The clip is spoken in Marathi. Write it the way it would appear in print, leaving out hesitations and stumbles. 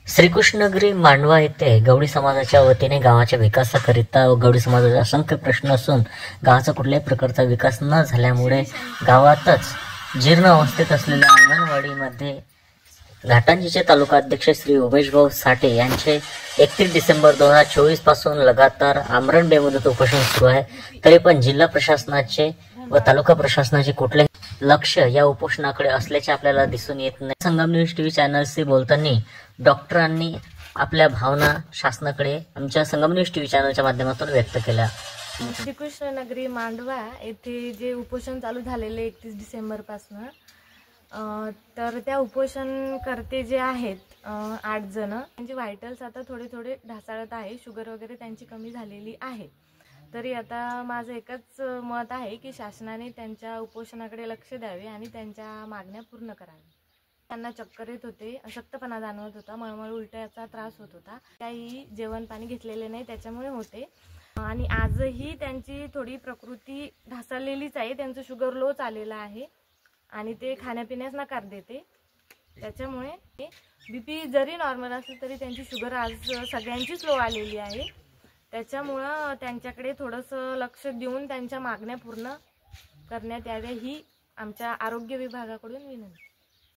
श्रीकृष्णगिरी मांडवा येथे गवळी समाजाच्या वतीने गावाच्या विकासाकरिता व गवळी समाजाचे असंख्य प्रश्न असून गावाचा कुठल्याही प्रकारचा विकास न झाल्यामुळे गावातच जीर्ण अवस्थेत असलेल्या अंगणवाडीमध्ये घाटंजीचे तालुका अध्यक्ष श्री उमेश भाऊ साठे यांचे 31 डिसेंबर 2024 पासून लगातार आमरण बेमुदत उपोषण सुरू आहे। तरी पण जिल्हा प्रशासनाचे व तालुका प्रशासनाचे कुठलेही लक्ष या उपोषणाकडे असल्याचे आपल्याला दिसून येत नाही। संगम न्यूज टीव्ही चॅनलशी बोलताना डॉक्टरांनी आपल्या भावना शासनाकडे आमच्या संगम न्यूज टीव्ही चॅनलच्या माध्यमातून व्यक्त केल्या। श्रीकृष्णनगरी मांडवा येथे जे उपोषण चालू झालेले 31 डिसेंबर पासून तर त्या उपोषणकर्ते जे आहेत 8 जण त्यांचे व्हायटल्स आता थोडे थोडे ढासळत आहे। शुगर वगैरे त्यांची कमी झालेली आहे। तरी आता माझं एकच मत आहे की शासनाने त्यांच्या उपोषणाकडे लक्ष द्यावे आणि त्यांच्या मागण्या पूर्ण कराव्या। त्यांना चक्कर येत होते, अशक्तपणा जाणवत होता, मळमळ उलट्याचा त्रास होत होता। काही जेवण पाणी घेतलेले नाही त्याच्यामुळे होते आणि आजही त्यांची थोडी प्रकृती ढासळलेलीच आहे। त्यांचं शुगर लो चाललेलं आहे आणि ते खाण्यापिण्यास नकार देते। त्याच्यामुळे बीपी जरी नॉर्मल असेल तरी त्यांची शुगर आज सगळ्यांचीच लो आलेली आहे। त्याच्यामुळे त्यांच्याकडे थोडंसं लक्ष देऊन त्यांच्या मागण्या पूर्ण करण्यात याव्या ही आमच्या आरोग्य विभागाकडून विनंती।